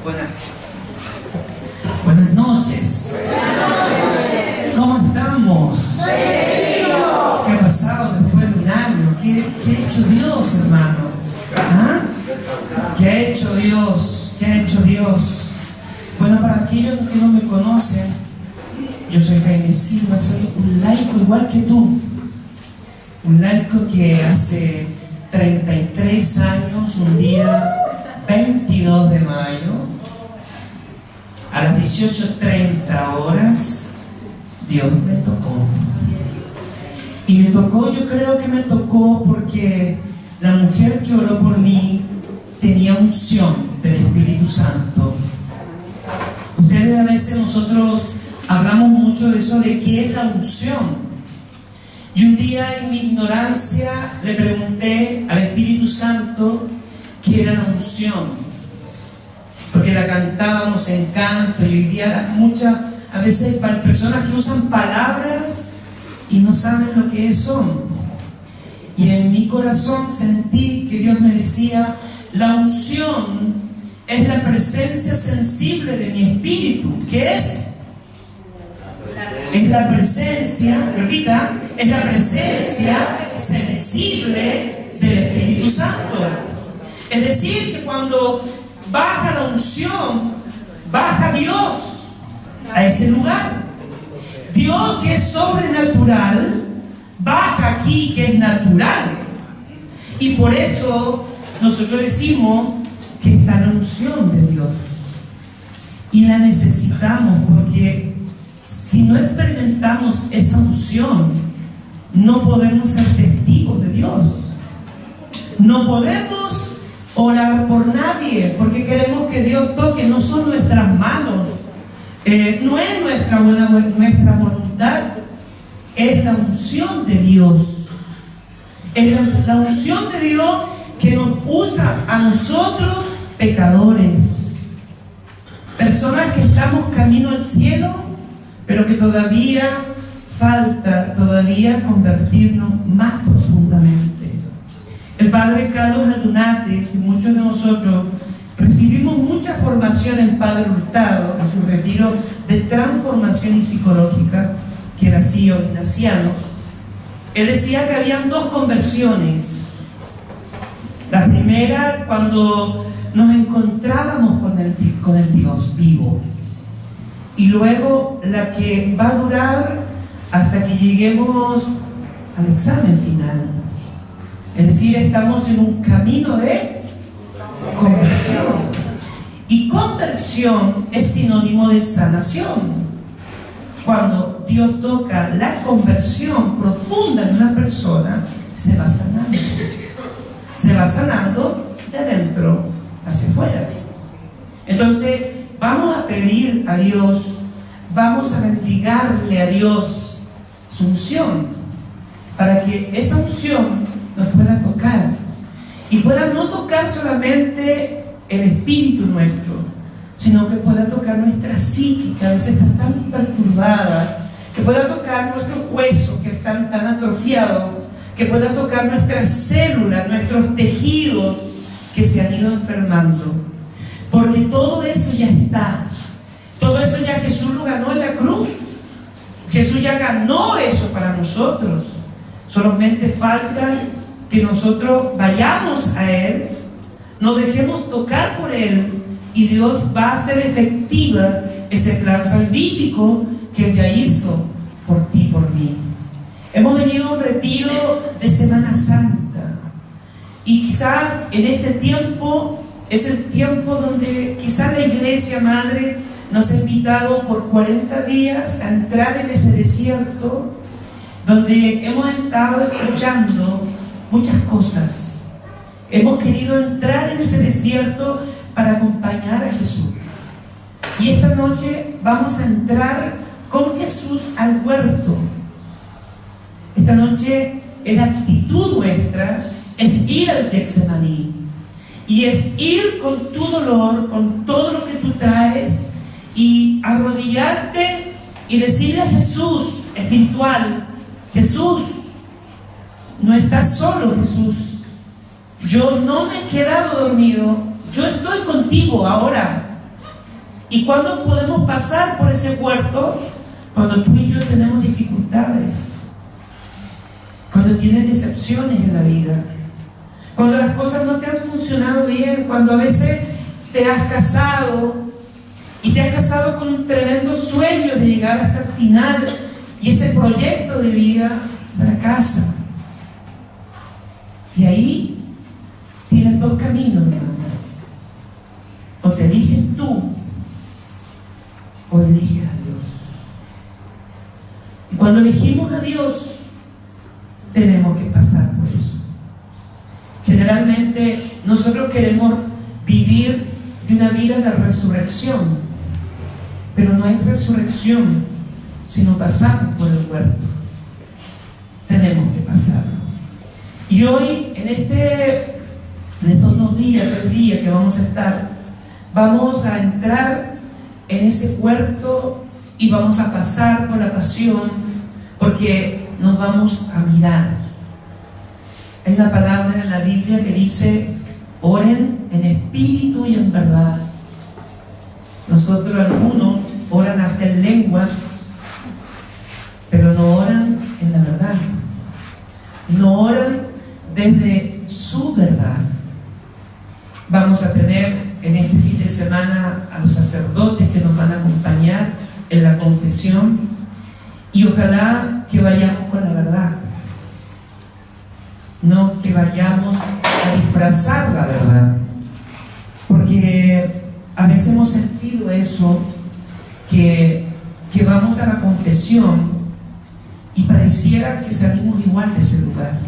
Buenas noches. ¿Cómo estamos? ¿Qué ha pasado después de un año? ¿Qué ha hecho Dios, hermano? ¿Ah? ¿Qué ha hecho Dios? ¿Qué ha hecho Dios? Bueno, para aquellos que no me conocen, yo soy Jaime Silva, soy un laico igual que tú. Un laico que hace 33 años, un día 22 de mayo, a las 18:30 horas, Dios me tocó. Y me tocó, yo creo que me tocó porque la mujer que oró por mí tenía unción del Espíritu Santo. Ustedes a veces nosotros hablamos mucho de eso, de qué es la unción. Y un día en mi ignorancia le pregunté al Espíritu Santo qué era la unción. Porque la cantábamos en canto y hoy día a veces hay personas que usan palabras y no saben lo que son. Y en mi corazón sentí que Dios me decía, la unción es la presencia sensible de mi espíritu. ¿Qué es? Es la presencia, repita, es la presencia sensible del Espíritu Santo. Es decir, que cuando baja la unción, baja Dios a ese lugar. Dios, que es sobrenatural, baja aquí, que es natural. Y por eso nosotros decimos que está la unción de Dios. Y la necesitamos porque si no experimentamos esa unción, no podemos ser testigos de Dios. No podemos orar por nadie porque queremos que Dios toque. No son nuestras manos, no es nuestra voluntad, es la unción de Dios. Es la unción de Dios que nos usa a nosotros, pecadores, personas que estamos camino al cielo, pero que todavía falta convertirnos más profundamente. El padre Carlos Aldunate, que muchos de nosotros recibimos mucha formación en Padre Hurtado, en su retiro de transformación y psicológica, que era CEO Ignacianos, él decía que habían dos conversiones. La primera, cuando nos encontrábamos con el Dios vivo. Y luego la que va a durar hasta que lleguemos al examen final. Es decir, estamos en un camino de conversión. Y conversión es sinónimo de sanación. Cuando Dios toca la conversión profunda de una persona, se va sanando. Se va sanando de adentro hacia afuera. Entonces, vamos a pedir a Dios, vamos a mendigarle a Dios su unción, para que esa unción nos pueda tocar y pueda no tocar solamente el espíritu nuestro, sino que pueda tocar nuestra psique, que a veces está tan perturbada, que pueda tocar nuestros huesos que están tan atrofiados, que pueda tocar nuestras células, nuestros tejidos que se han ido enfermando. Porque todo eso ya está. Todo eso ya Jesús lo ganó en la cruz. Jesús ya ganó eso para nosotros. Solamente falta que nosotros vayamos a Él, nos dejemos tocar por Él, y Dios va a hacer efectiva ese plan salvífico que Él ya hizo por ti y por mí. Hemos venido a un retiro de Semana Santa, y quizás en este tiempo es el tiempo donde quizás la Iglesia Madre nos ha invitado por 40 días a entrar en ese desierto donde hemos estado escuchando muchas cosas. Hemos querido entrar en ese desierto para acompañar a Jesús. Y esta noche vamos a entrar con Jesús al huerto. Esta noche la actitud nuestra es ir al Getsemaní. Y es ir con tu dolor, con todo lo que tú traes, y arrodillarte y decirle a Jesús espiritual: Jesús, no estás solo, Jesús. Yo no me he quedado dormido, yo estoy contigo ahora. ¿Y cuándo podemos pasar por ese huerto? Cuando tú y yo tenemos dificultades, cuando tienes decepciones en la vida, cuando las cosas no te han funcionado bien, cuando a veces te has casado y te has casado con un tremendo sueño de llegar hasta el final y ese proyecto de vida fracasa. Y ahí tienes dos caminos, hermanos. O te eliges tú o eliges a Dios. Y cuando elegimos a Dios, tenemos que pasar por eso. Generalmente nosotros queremos vivir de una vida de resurrección, pero no hay resurrección si no pasamos por el huerto. Tenemos que pasarlo. Y hoy, en estos 2 días, 3 días que vamos a estar, vamos a entrar en ese huerto y vamos a pasar por la pasión, porque nos vamos a mirar. Hay una palabra en la Biblia que dice: oren en espíritu y en verdad. Nosotros, algunos oran hasta en lenguas, pero no oran en la verdad. No oran desde su verdad. Vamos a tener en este fin de semana a los sacerdotes que nos van a acompañar en la confesión, y ojalá que vayamos con la verdad, no que vayamos a disfrazar la verdad, porque a veces hemos sentido eso, que vamos a la confesión y pareciera que salimos igual de ese lugar.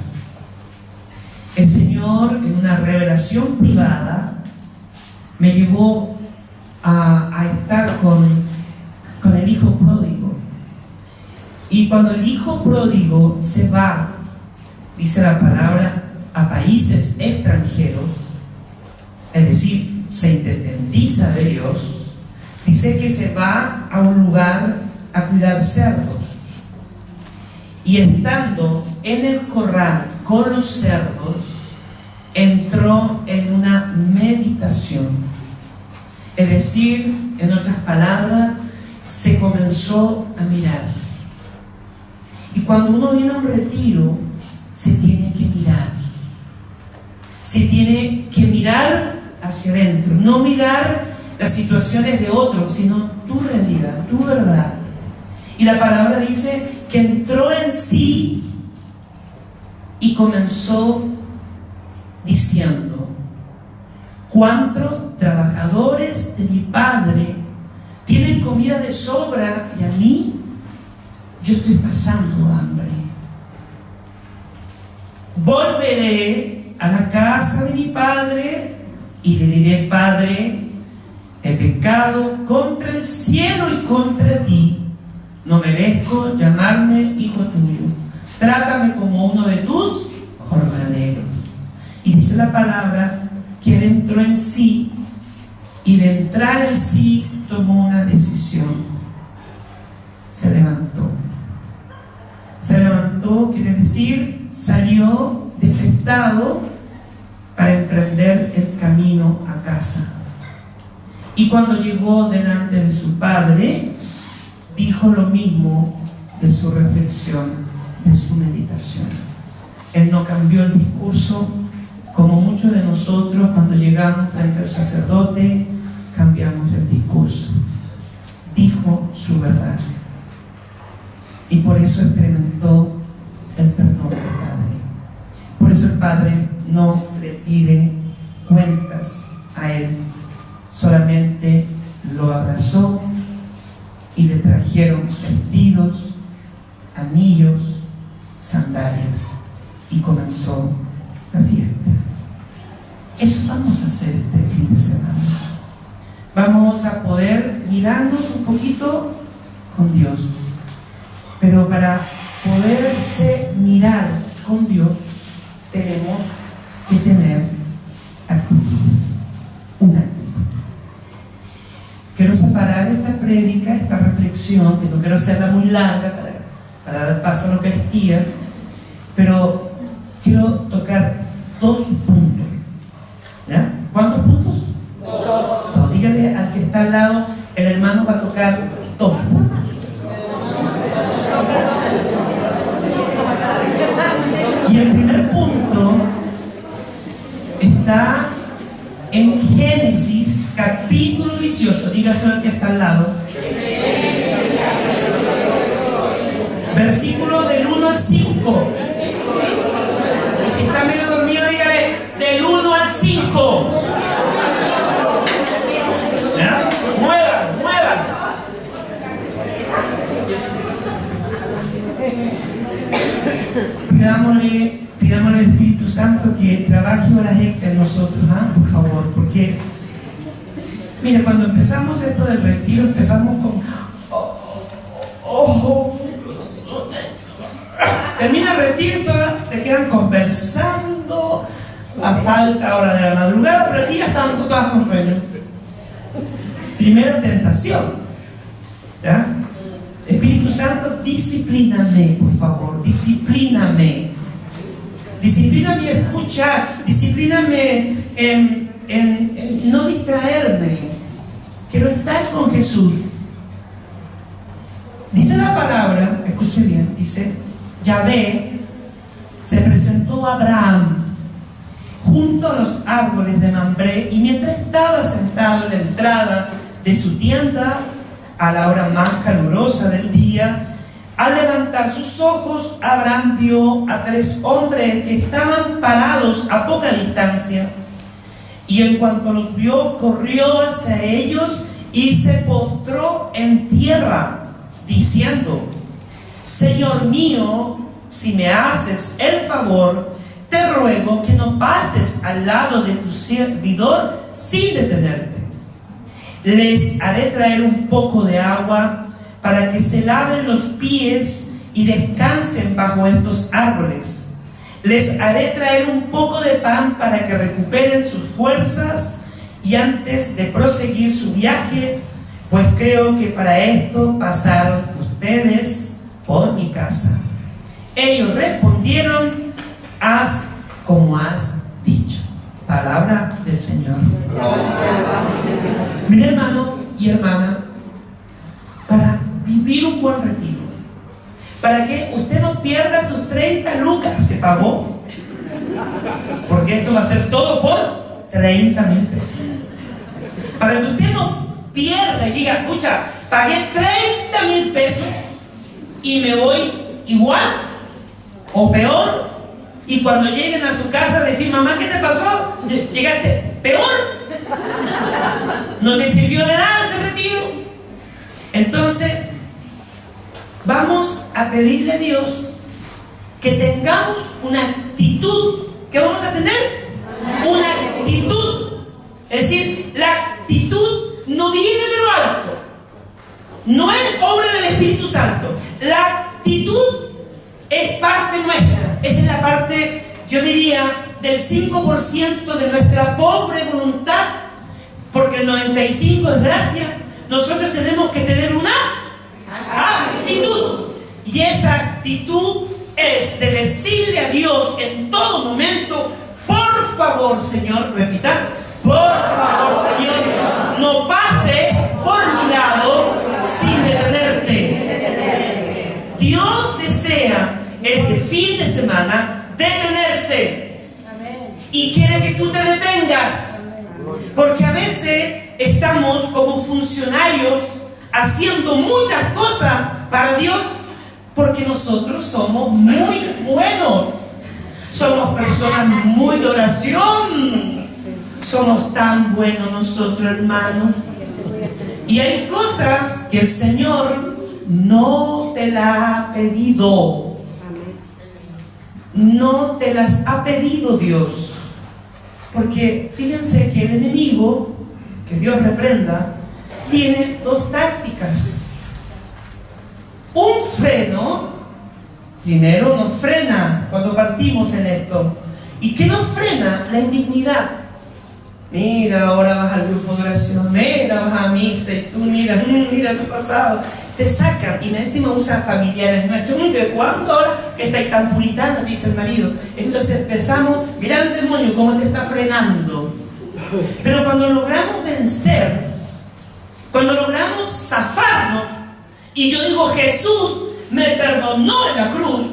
El Señor, en una revelación privada, me llevó a estar con el hijo pródigo. Y cuando el hijo pródigo se va, dice la palabra, a países extranjeros, es decir, se independiza de Dios, dice que se va a un lugar a cuidar cerdos. Y estando en el corral con los cerdos, entró en una meditación. Es decir, en otras palabras, se comenzó a mirar. Y cuando uno viene a un retiro, se tiene que mirar. Se tiene que mirar hacia adentro, no mirar las situaciones de otros, sino tu realidad, tu verdad. Y la palabra dice que entró en sí y comenzó diciendo: ¿cuántos trabajadores de mi Padre tienen comida de sobra y a mí yo estoy pasando hambre? Volveré a la casa de mi Padre y le diré: Padre, he pecado contra el cielo y contra ti. No merezco llamarme hijo tuyo. Trátame como uno de tus jornaleros. Y dice la palabra que él entró en sí, y de entrar en sí tomó una decisión. Se levantó. Se levantó, quiere decir, salió de ese estado para emprender el camino a casa. Y cuando llegó delante de su padre, dijo lo mismo de su reflexión, de su meditación. Él no cambió el discurso como muchos de nosotros cuando llegamos frente al sacerdote cambiamos el discurso. Dijo su verdad. Y por eso experimentó el perdón del Padre. Por eso el Padre no le pide cuentas a él, solamente lo abrazó y le trajeron vestidos, anillos, sandalias, y comenzó la fiesta. Eso vamos a hacer este fin de semana. Vamos a poder mirarnos un poquito con Dios, pero para poderse mirar con Dios tenemos que tener actitudes, una actitud. Quiero separar esta prédica, esta reflexión, que no quiero hacerla muy larga para dar paso a la Eucaristía, pero quiero tocar 2 puntos. ¿Ya? ¿Cuántos puntos? 2. Dígale al que está al lado: el hermano va a tocar 2 puntos. Y el primer punto está en Génesis capítulo 18, dígaselo al que está al lado. Versículo del 1 al 5. Y si está medio dormido, dígale del 1 al 5. ¿Ya? Muevan. Pidámosle al Espíritu Santo que trabaje horas extra en nosotros, por favor, porque mire, cuando empezamos esto del retiro, empezamos con termina el retiro y todas te quedan conversando hasta alta hora de la madrugada, pero aquí ya estaban todas con sueño. Primera tentación, ¿ya? Espíritu Santo, disciplíname, por favor, disciplíname a escuchar, disciplíname en no distraerme. Quiero estar con Jesús. Dice la palabra, escuche bien, dice: Yahvé se presentó a Abraham junto a los árboles de Mambré, y mientras estaba sentado en la entrada de su tienda a la hora más calurosa del día, al levantar sus ojos, Abraham vio a 3 hombres que estaban parados a poca distancia, y en cuanto los vio, corrió hacia ellos y se postró en tierra, diciendo: Señor mío, si me haces el favor, te ruego que no pases al lado de tu servidor sin detenerte. Les haré traer un poco de agua para que se laven los pies y descansen bajo estos árboles. Les haré traer un poco de pan para que recuperen sus fuerzas y antes de proseguir su viaje, pues creo que para esto pasaron ustedes por mi casa. Ellos respondieron: haz como has dicho. Palabra del Señor. Mira, hermano y hermana, para vivir un buen retiro, para que usted no pierda sus 30 lucas que pagó, porque esto va a ser todo por 30,000 pesos. Para que usted no pierda y diga: escucha, pagué 30,000 pesos y me voy igual o peor, y cuando lleguen a su casa decir: mamá, ¿qué te pasó? Llegaste peor. No te sirvió de nada ese retiro. Entonces vamos a pedirle a Dios que tengamos una actitud. ¿Qué vamos a tener? Una actitud. Es decir, la actitud no viene de lo alto, no es obra del Espíritu Santo. La actitud es parte nuestra. Esa es la parte, yo diría, del 5% de nuestra pobre voluntad, porque el 95% es gracia. Nosotros tenemos que tener una actitud, y esa actitud es de decirle a Dios en todo momento: por favor, Señor, repita, por favor, Señor, no pases por mi lado sin detenerte. Dios desea este fin de semana detenerse, y quiere que tú te detengas, porque a veces estamos como funcionarios haciendo muchas cosas para Dios, porque nosotros somos muy buenos, somos personas muy de oración, somos tan buenos nosotros, hermanos, y hay cosas que el Señor no te las ha pedido. No te las ha pedido Dios, porque fíjense que el enemigo, que Dios reprenda, tiene 2 tácticas. Un freno, primero nos frena cuando partimos en esto. ¿Y qué nos frena? La indignidad. Mira, ahora vas al grupo de oración, mira, vas a misa, y tú mira tu pasado. Te sacan, y encima usan familiares nuestros. ¿De cuándo ahora estáis tan puritanas? Dice el marido. Entonces empezamos, mira al demonio cómo te está frenando. Pero cuando logramos vencer Cuando logramos zafarnos, y yo digo, Jesús me perdonó en la cruz,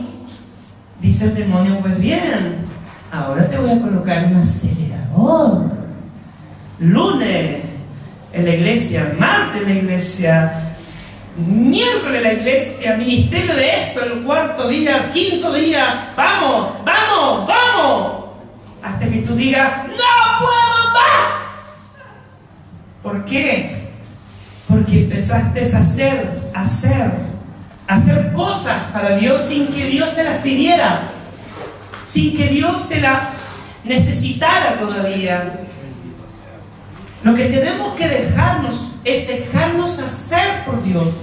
dice el demonio, pues bien, ahora te voy a colocar un acelerador. Lunes en la iglesia, martes en la iglesia, miércoles en la iglesia, ministerio de esto, el cuarto día, quinto día, vamos, vamos, vamos, hasta que tú digas, no puedo más. ¿Por qué? Porque empezaste a hacer cosas para Dios sin que Dios te las pidiera, sin que Dios te las necesitara todavía. Lo que tenemos que dejarnos es dejarnos hacer por Dios,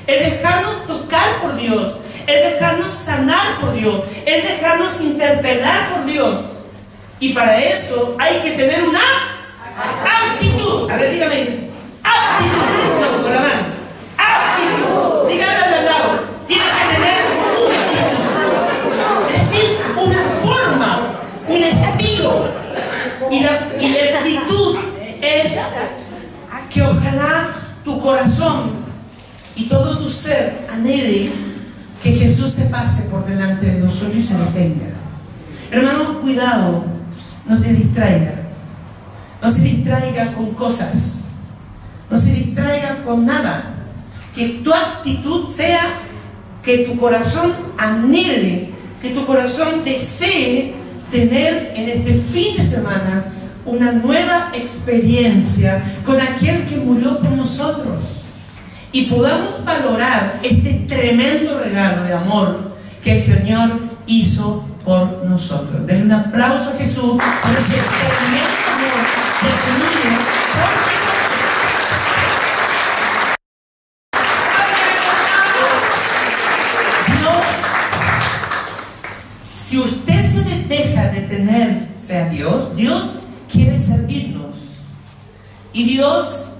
es dejarnos tocar por Dios, es dejarnos sanar por Dios, es dejarnos interpelar por Dios. Y para eso hay que tener una actitud. A ver, dígame, actitud. No, con la mano. Actitud. Dígame al lado. Tienes que tener una actitud. Es decir, una forma, un estilo. Y la actitud es que ojalá tu corazón y todo tu ser anhele que Jesús se pase por delante de nosotros y se detenga. Hermano, cuidado, no te distraiga. No se distraiga con cosas. No se distraiga con nada. Que tu actitud sea que tu corazón anhele, que tu corazón desee tener en este fin de semana una nueva experiencia con aquel que murió por nosotros y podamos valorar este tremendo regalo de amor que el Señor hizo por nosotros. Denle un aplauso a Jesús por ese tremendo amor que tenía por nosotros. Dios, si usted se deja detenerse a Dios, Dios quiere servirnos y Dios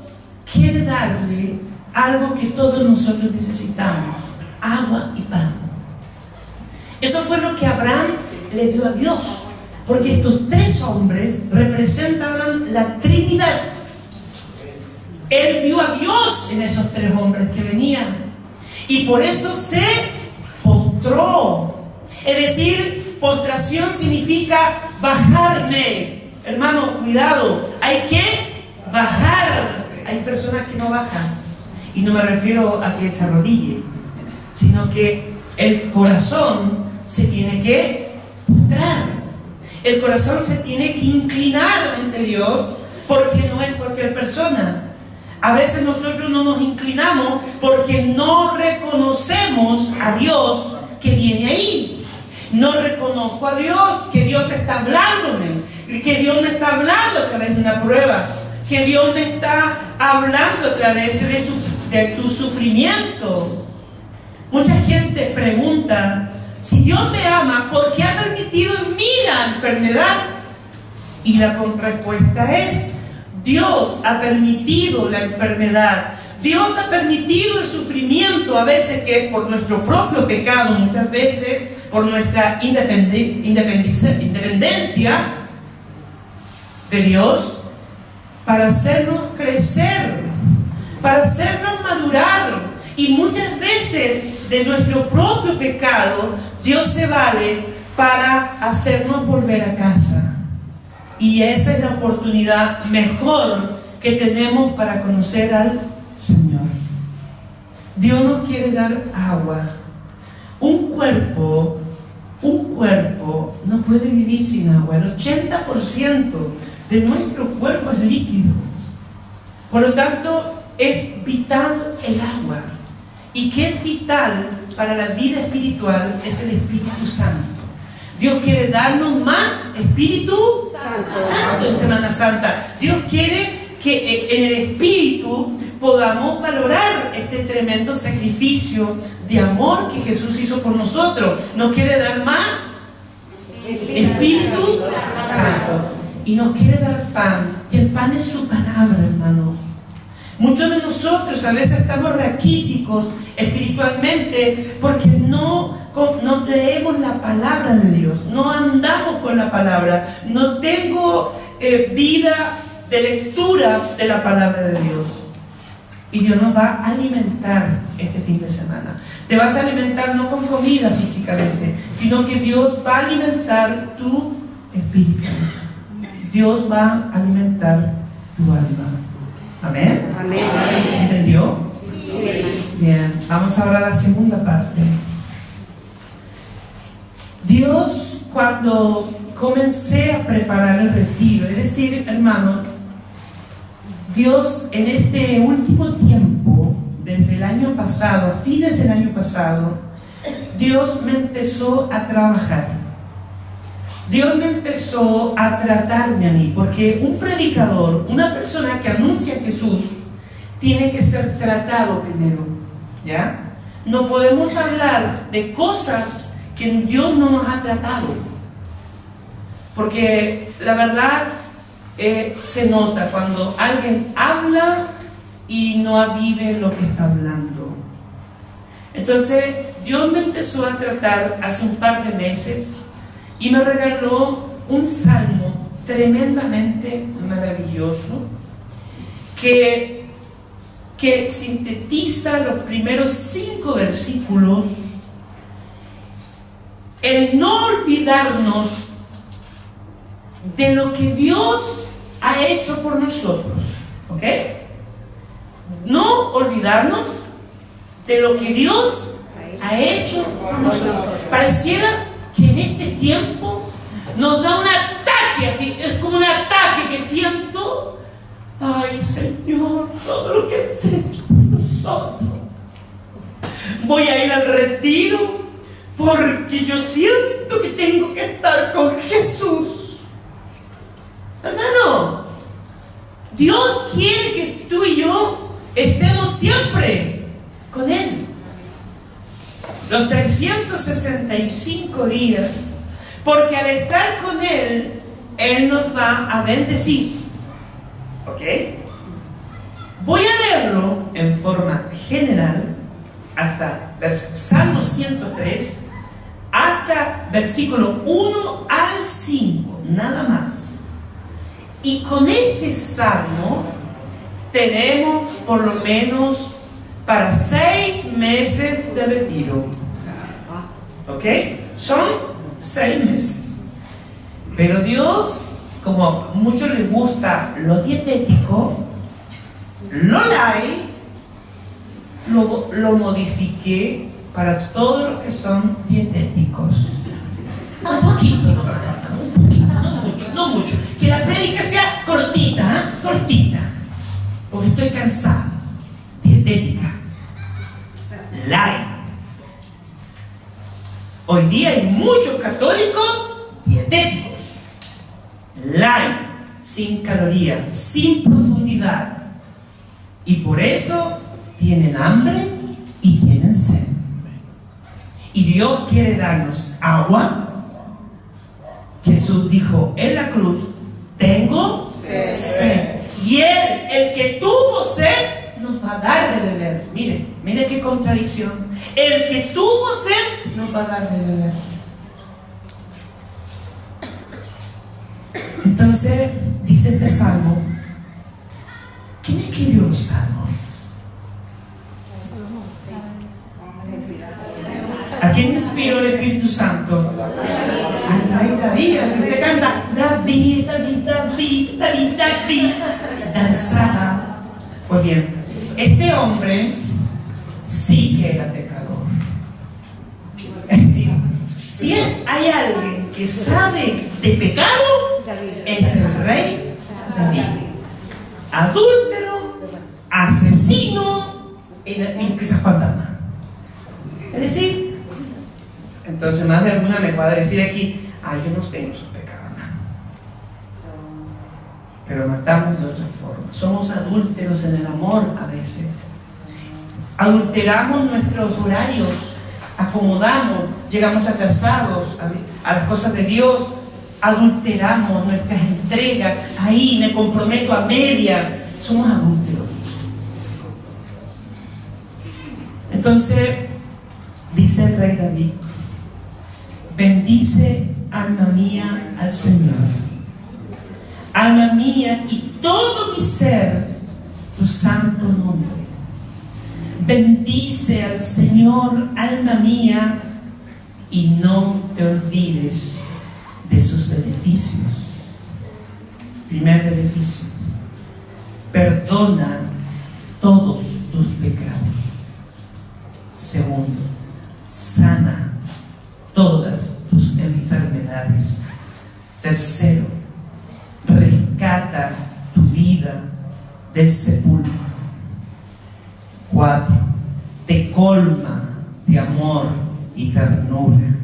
quiere darle algo que todos nosotros necesitamos: agua y pan. Eso fue lo que Abraham le dio a Dios, porque estos tres hombres representaban la Trinidad. Él vio a Dios en esos tres hombres que venían y por eso se postró. Es decir, postración significa bajarme. Hermano, cuidado, hay que bajar. Hay personas que no bajan, y no me refiero a que se arrodille, sino que el corazón se tiene que postrar, el corazón se tiene que inclinar ante Dios, porque no es cualquier persona. A veces nosotros no nos inclinamos porque no reconocemos a Dios que viene ahí. No reconozco a Dios, que Dios está hablándome, que Dios me está hablando a través de una prueba, que Dios me está hablando a través de tu sufrimiento. Mucha gente pregunta, si Dios me ama, ¿por qué ha permitido en mí la enfermedad? Y la respuesta es, Dios ha permitido la enfermedad, Dios ha permitido el sufrimiento, a veces que por nuestro propio pecado, muchas veces por nuestra independencia de Dios, para hacernos crecer, para hacernos madurar. Y muchas veces de nuestro propio pecado Dios se vale para hacernos volver a casa. Y esa es la oportunidad mejor que tenemos para conocer al Señor. Dios nos quiere dar agua. Un cuerpo no puede vivir sin agua. El 80% de nuestro cuerpo es líquido. Por lo tanto, es vital el agua. Y que es vital para la vida espiritual es el Espíritu Santo. Dios quiere darnos más Espíritu Santo en Semana Santa. Dios quiere que en el Espíritu podamos valorar este tremendo sacrificio de amor que Jesús hizo por nosotros. Nos quiere dar más Espíritu Santo y nos quiere dar pan. Y el pan es su palabra, hermanos. Muchos de nosotros a veces estamos raquíticos espiritualmente porque no leemos la palabra de Dios, no andamos con la palabra, no tengo vida de lectura de la palabra de Dios. Y Dios nos va a alimentar este fin de semana. Te vas a alimentar no con comida físicamente, sino que Dios va a alimentar tu espíritu. Dios va a alimentar tu alma. ¿Amén? Amén. ¿Entendió? Sí. Bien, vamos ahora a la segunda parte. Dios, cuando comencé a preparar el retiro, es decir, hermano, Dios en este último tiempo, desde el año pasado, a fines del año pasado, Dios me empezó a trabajar. Dios me empezó a tratarme a mí, porque un predicador, una persona que anuncia a Jesús, tiene que ser tratado primero, ¿ya? No podemos hablar de cosas que Dios no nos ha tratado, porque la verdad se nota cuando alguien habla y no vive lo que está hablando. Entonces Dios me empezó a tratar hace un par de meses y me regaló un salmo tremendamente maravilloso que sintetiza los primeros 5 versículos. El no olvidarnos de lo que Dios ha hecho por nosotros, ¿ok? No olvidarnos de lo que Dios ha hecho por nosotros. Pareciera que en este tiempo nos da un ataque, así, es como un ataque que siento. Ay, Señor, todo lo que has hecho por nosotros. Voy a ir al retiro porque yo siento que tengo que estar con Jesús. Hermano, Dios quiere que tú y yo estemos siempre con Él. Los 365 días, porque al estar con Él, Él nos va a bendecir. ¿Ok? Voy a leerlo en forma general hasta Salmo 103 hasta versículo 1 al 5, nada más. Y con este salmo tenemos por lo menos para 6 meses de retiro. ¿Ok? Son 6 meses. Pero Dios, como a muchos les gusta lo dietético, lo light, lo modifiqué para todos los que son dietéticos. Un poquito, no mucho. Que la prédica sea cortita, ¿eh? Cortita. Porque estoy cansado. Dietética. Light. Hoy día hay muchos católicos dietéticos. Light. Sin calorías, sin profundidad. Y por eso tienen hambre y tienen sed. Y Dios quiere darnos agua. Jesús dijo en la cruz: tengo sed. Y Él, el que tuvo sed, nos va a dar de beber. Mire qué contradicción. El que tuvo sed nos va a dar de beber. Entonces, dice este salmo. ¿Quién escribió los salmos? ¿A quién inspiró el Espíritu Santo? Al rey David, al que usted canta David, danzaba. Pues bien, este hombre sí que era pecador. Es decir, si hay alguien que sabe de pecado, es el rey David. Adúltero, asesino y quizás cuantas más. Es decir, entonces más de alguna me va a decir aquí: yo no tengo esos pecados, hermano. Pero matamos de otra forma. Somos adúlteros en el amor a veces. Adulteramos nuestros horarios, acomodamos, llegamos atrasados a las cosas de Dios. Adulteramos nuestras entregas. Ahí me comprometo a media. Somos adúlteros. Entonces dice el rey David: bendice, alma mía, al Señor. Alma mía y todo mi ser, tu santo nombre. Bendice al Señor, alma mía, y no te olvides de sus beneficios. Primer beneficio: perdona todos tus pecados. Segundo, sana todas tus enfermedades. Tercero, rescata tu vida del sepulcro. 4, te colma de amor y ternura.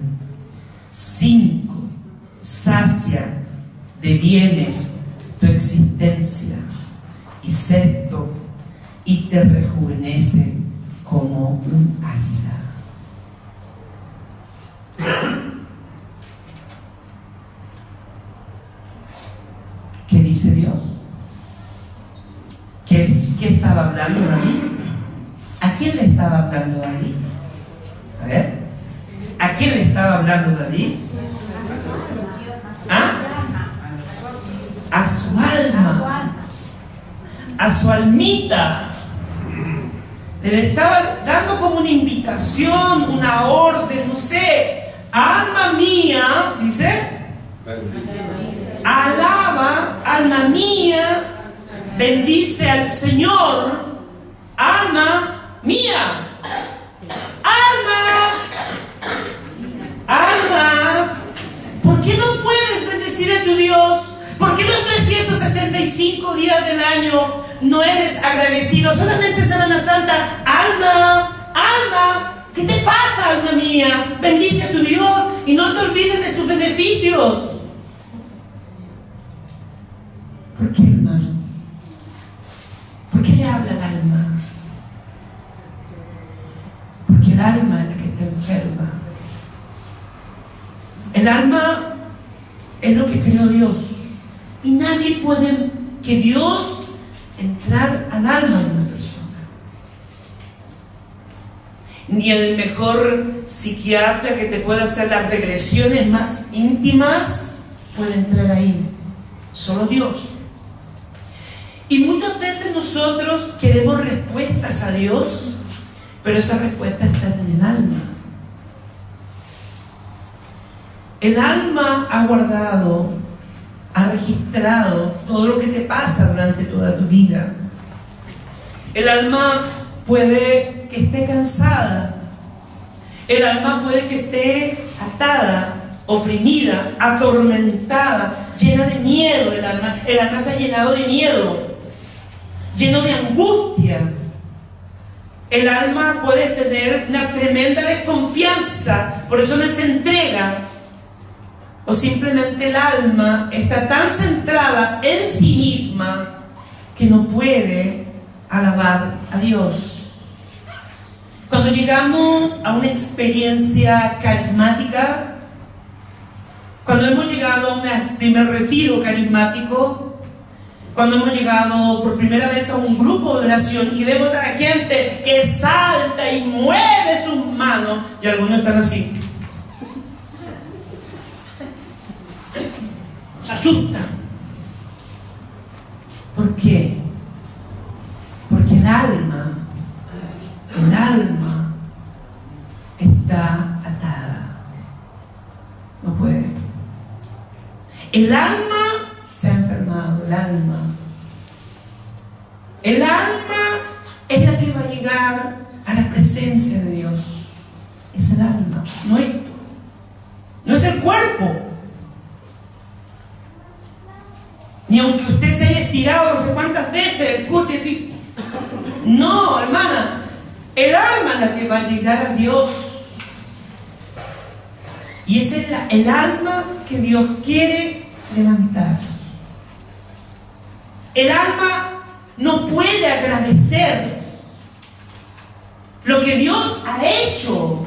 5, sacia de bienes tu existencia. Y 6, y te rejuvenece como un águila. ¿Qué dice Dios? ¿Qué estaba hablando David? ¿A quién le estaba hablando David? A ver, ¿a quién le estaba hablando David? ¿Ah? A su alma, a su almita. Le estaba dando como una invitación, una orden, no sé. Alma mía, dice, alaba, alma mía, bendice al Señor, alma mía, alma, ¿por qué no puedes bendecir a tu Dios? ¿Por qué los 365 días del año no eres agradecido? Solamente Semana Santa, alma, ¿qué te pasa, alma mía? Bendice a tu Dios y no te olvides de sus beneficios. ¿Por qué, hermanos? ¿Por qué le habla al alma? Porque el alma es la que está enferma. El alma es lo que creó Dios. Y nadie puede que Dios entrar al alma de una persona. Ni el mejor psiquiatra que te pueda hacer las regresiones más íntimas puede entrar ahí. Solo Dios. Y muchas veces nosotros queremos respuestas a Dios, pero esas respuestas están en el alma. El alma ha guardado, ha registrado todo lo que te pasa durante toda tu vida. El alma puede que esté cansada. El alma puede que esté atada, oprimida, atormentada, llena de miedo. El alma se ha llenado de miedo, lleno de angustia. El alma puede tener una tremenda desconfianza, por eso no se entrega. O simplemente el alma está tan centrada en sí misma que no puede alabar a Dios. Cuando llegamos a una experiencia carismática, cuando hemos llegado a un primer retiro carismático, cuando hemos llegado por primera vez a un grupo de oración y vemos a la gente que salta y mueve sus manos, y algunos están así, se asustan. ¿Por qué? Porque el alma está atada. No puede. El alma se ha enfermado. El alma es la que va a llegar a la presencia de Dios. Es el alma, no esto. No es el cuerpo. Ni aunque usted se haya estirado no sé cuántas veces, el cuerpo dice, no, hermana, el alma es la que va a llegar a Dios. Y esa es el alma que Dios quiere levantar. El alma no puede agradecer lo que Dios ha hecho,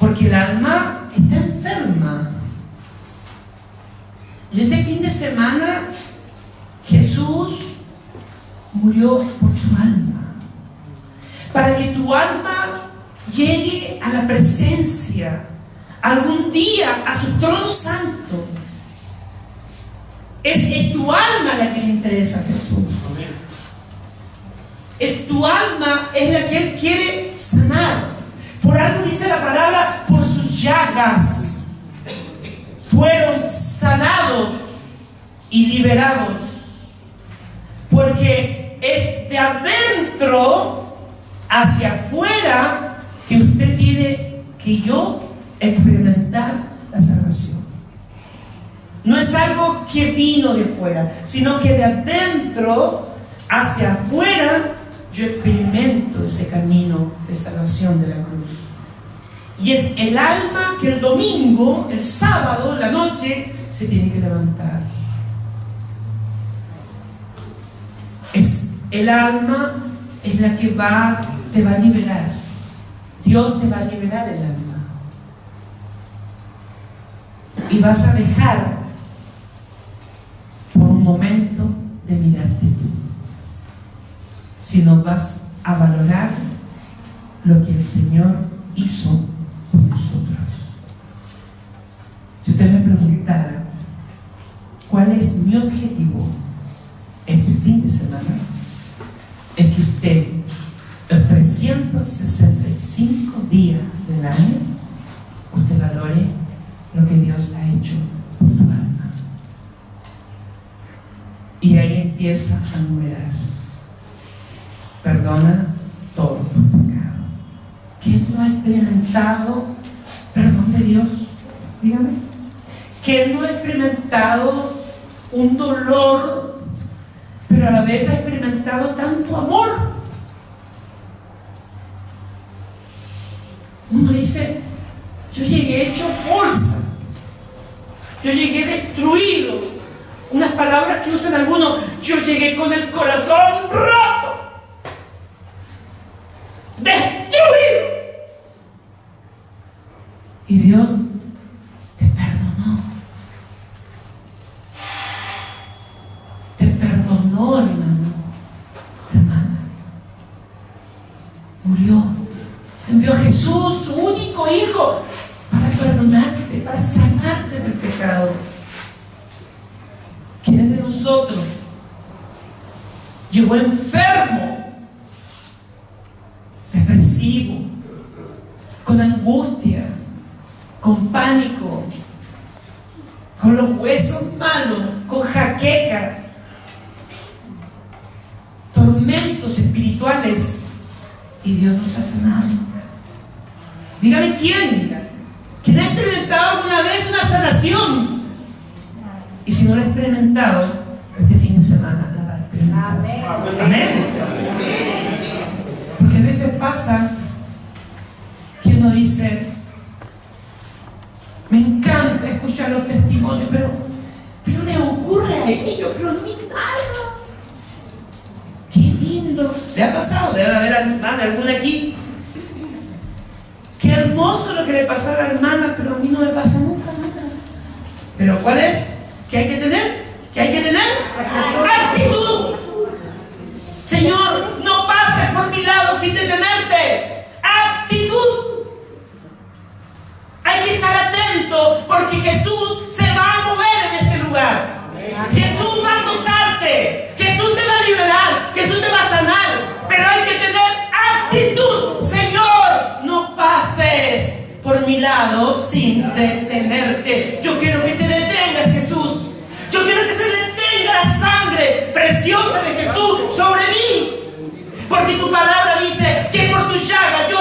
porque el alma está enferma. Y este fin de semana Jesús murió por tu alma, para que tu alma llegue a la presencia algún día, a su trono santo. Es tu alma la que le interesa a Jesús. Es tu alma, es la que Él quiere sanar. Por algo dice la palabra, por sus llagas fueron sanados y liberados. Porque es de adentro hacia afuera que usted tiene que yo experimentar la salvación. No es algo que vino de fuera, sino que de adentro hacia afuera yo experimento ese camino de salvación de la cruz. Y es el alma que el domingo, el sábado, la noche, se tiene que levantar. Es el alma, es la que te va a liberar. Dios te va a liberar el alma. Y vas a dejar por un momento de mirarte tú. Si no vas a valorar lo que el Señor hizo por nosotros. Si usted me preguntara cuál es mi objetivo este fin de semana, es que usted, los 365 días del año, usted valore lo que Dios ha hecho por tu alma. Y ahí empieza a numerar. Perdona todos tus pecados. ¿Quién no ha experimentado perdón de Dios? Dígame. ¿Quién no ha experimentado un dolor, pero a la vez ha experimentado tanto amor? Uno dice, yo llegué hecho bolsa, yo llegué destruido. Unas palabras que usan algunos, yo llegué con el corazón roto, destruido. Y Dios te perdonó. Te perdonó, hermano, hermana. Murió. Envió a Jesús, su único Hijo, para perdonarte, para sanarte del pecado. ¿Quiénes de nosotros llegó enfermo, depresivo, con angustia, con pánico, con los huesos malos, con jaqueca, tormentos espirituales, y Dios nos ha sanado? Dígame quién ha experimentado alguna vez una sanación. Y si no lo ha experimentado, este fin de semana la va a experimentar. Amén. Amén. Porque a veces pasa que uno dice, me encanta escuchar los testimonios, pero les ocurre a ellos, pero a mí nada. Qué lindo. ¿Le ha pasado? Debe haber alguna aquí. Qué hermoso lo que le pasó a la hermana, pero a mí no me pasa nunca nada. ¿Pero cuál es? ¿Qué hay que tener? ¿Qué hay que tener? ¡Actitud! Señor, no pases por mi lado sin detenerte. ¡Actitud! Hay que estar atento porque Jesús se va a mover en este lugar. Jesús va a tocarte. Jesús te va a liberar. Jesús te va a sanar. Pero hay que tener actitud. Señor, no pases por mi lado sin detenerte. Yo quiero que te detengas, Jesús. Yo quiero que se detenga la sangre preciosa de Jesús sobre mí. Porque tu palabra dice que por tu llaga yo...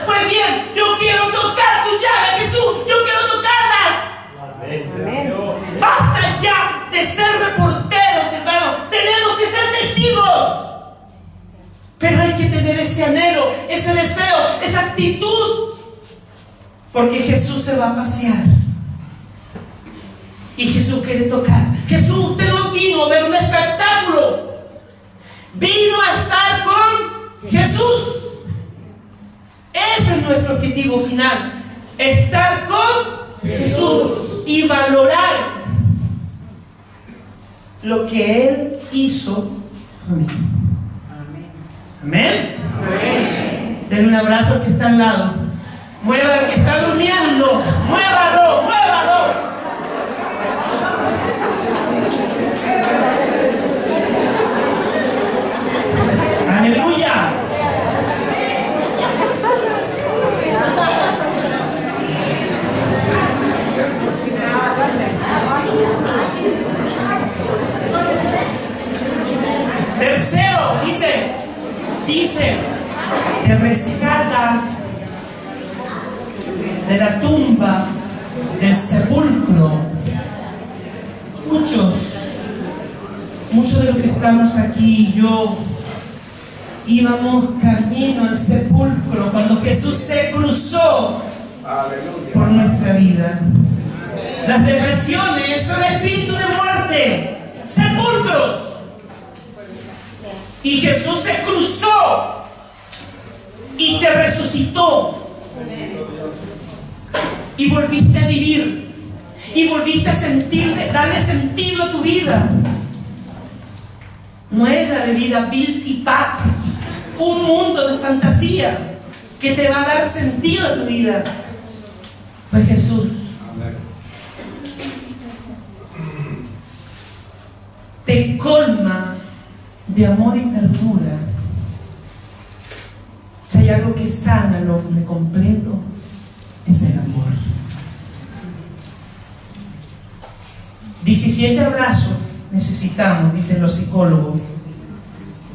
Pues bien, yo quiero tocar tu llaga, Jesús. Yo quiero tocarlas. Amén. Basta ya de ser reporteros, hermano. Tenemos que ser testigos. Pero hay que tener ese anhelo, ese deseo, esa actitud. Porque Jesús se va a pasear. Y Jesús quiere tocar. Jesús, usted no vino a ver un espectáculo. Vino a estar con Jesús. Ese es nuestro objetivo final. Estar con Jesús y valorar lo que Él hizo por mí. Amén. Amén. Denle un abrazo al que está al lado. Mueva al que está durmiendo. Muévalo, muévalo. tercero, dice, te rescata de la tumba, del sepulcro. Muchos de los que estamos aquí, yo, íbamos camino al sepulcro cuando Jesús se cruzó por nuestra vida. Las depresiones son espíritus de muerte, sepulcros. Y Jesús se cruzó y te resucitó. Y volviste a vivir. Y volviste a darle sentido a tu vida. No es la bebida Pils y Pap, un mundo de fantasía que te va a dar sentido a tu vida. Fue Jesús. Te colma de amor y ternura. Si hay algo que sana al hombre completo, es el amor. 17 abrazos necesitamos, dicen los psicólogos,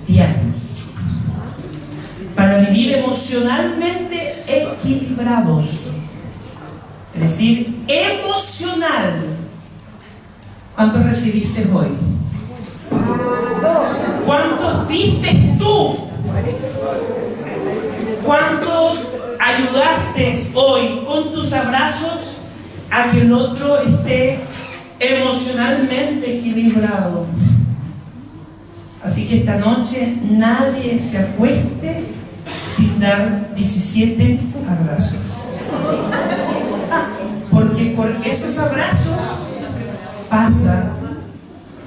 diarios, para vivir emocionalmente equilibrados. Es decir, emocional. ¿Cuántos recibiste hoy? ¿Cuántos diste tú? ¿Cuántos ayudaste hoy con tus abrazos a que el otro esté emocionalmente equilibrado? Así que esta noche nadie se acueste sin dar 17 abrazos, porque por esos abrazos pasa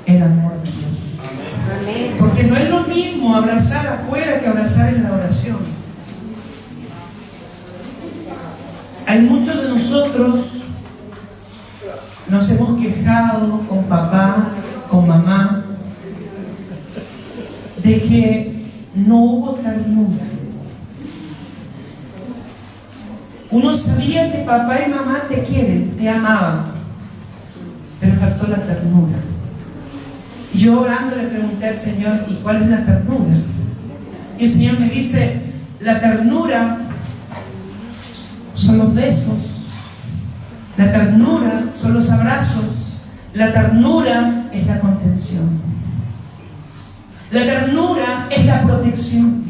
el amor de Dios. Porque no es lo mismo abrazar afuera que abrazar en la oración. Hay muchos de nosotros nos hemos quejado con papá, con mamá, de que no hubo ternura. Uno sabía que papá y mamá te quieren, te amaban, pero faltó la ternura. Y yo orando le pregunté al Señor, ¿y cuál es la ternura? Y el Señor me dice, la ternura son los besos, la ternura son los abrazos, la ternura es la contención, la ternura es la protección.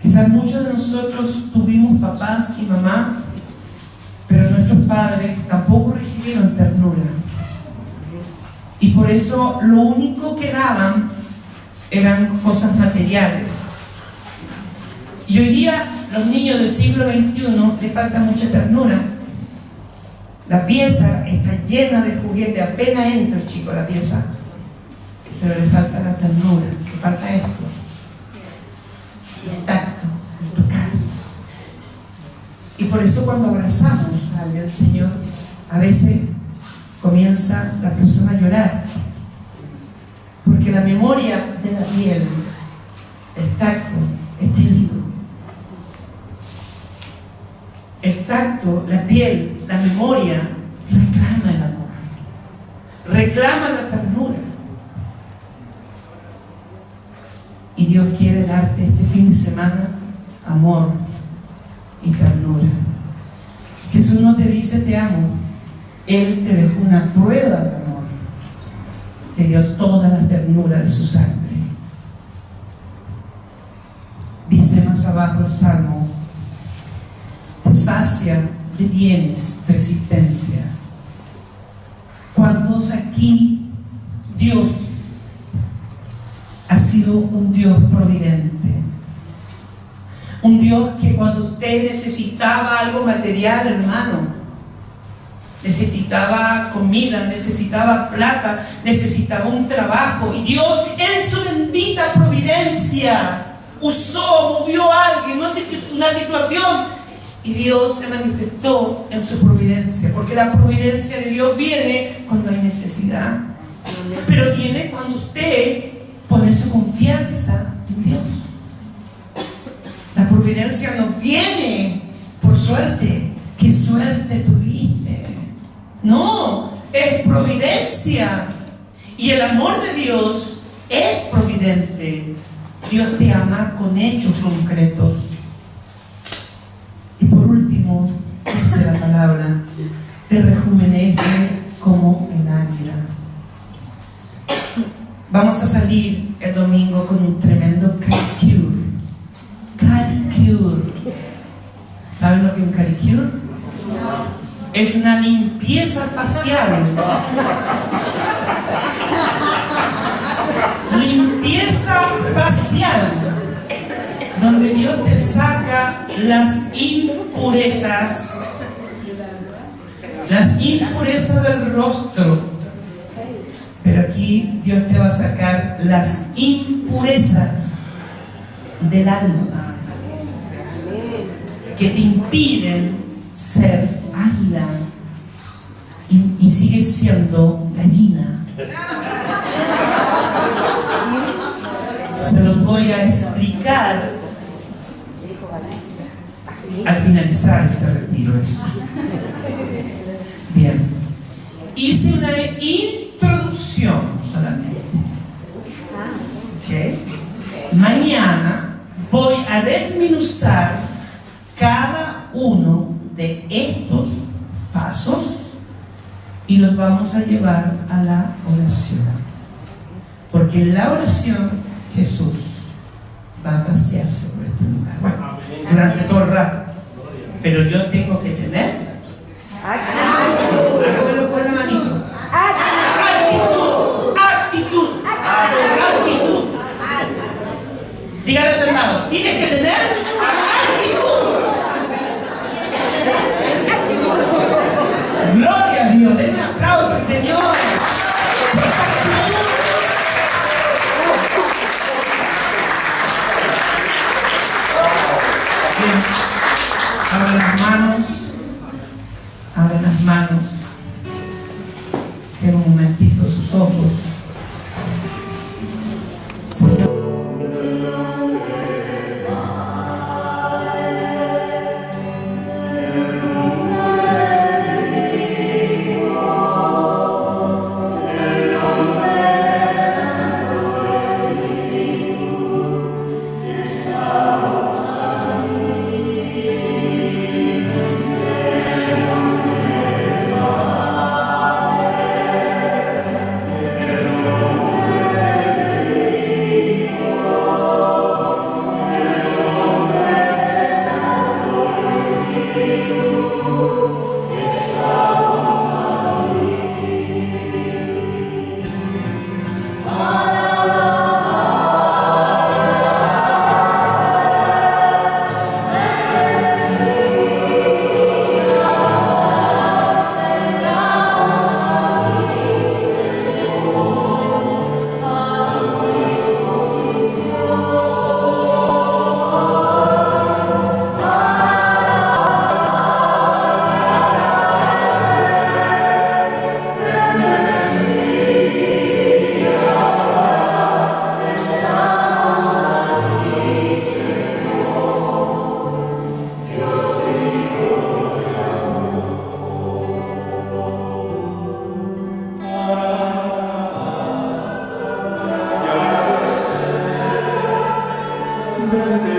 Quizás muchos de nosotros tuvimos papás y mamás, pero nuestros padres tampoco recibieron ternura. Y por eso lo único que daban eran cosas materiales. Y hoy día los niños del siglo XXI les falta mucha ternura. La pieza está llena de juguete, apenas entra el chico a la pieza, pero le falta la ternura, le falta esto, el tacto, el tocar. Y por eso cuando abrazamos al Señor, a veces comienza la persona a llorar, porque la memoria de la piel, el tacto, está herido. El tacto, la piel, la memoria reclama el amor, reclama la ternura. Y Dios quiere darte este fin de semana amor y ternura. Jesús no te dice te amo, Él te dejó una prueba de amor, te dio toda la ternura de su sangre. Dice más abajo el Salmo, te sacia de bienes tu existencia. ¿Cuántos aquí Dios ha sido un Dios providente? Un Dios que cuando usted necesitaba algo material, hermano, necesitaba comida, necesitaba plata, necesitaba un trabajo, y Dios en su bendita providencia usó, movió a alguien, una situación, y Dios se manifestó en su providencia, porque la providencia de Dios viene cuando hay necesidad, pero viene cuando usted pone su confianza en Dios. La providencia no viene por suerte. ¿Qué suerte tuviste? No, es providencia. Y el amor de Dios es providente. Dios te ama con hechos concretos. Y por último, dice la palabra, te rejuvenece como el águila. Vamos a salir el domingo con un tremendo caricure. Caricure. ¿Saben lo que es un caricure? Es una limpieza facial. Limpieza facial, donde Dios te saca las impurezas del rostro. Pero aquí Dios te va a sacar las impurezas del alma que te impiden ser águila y sigues siendo gallina. Se los voy a explicar al finalizar este retiro. Bien, hice una introducción solamente. ¿Okay? Mañana voy a desmenuzar cada uno de estos pasos y los vamos a llevar a la oración. Porque en la oración Jesús va a pasearse por este lugar. Bueno, durante todo el rato. Pero yo tengo que tener hágamelo con la manito. Actitud. Dígale al lado, tienes que tener actitud. Gloria a Dios. Den un aplauso al Señor por esa actitud. Bien. Abran las manos. Cierren un momentito sus ojos. Señor. Amen.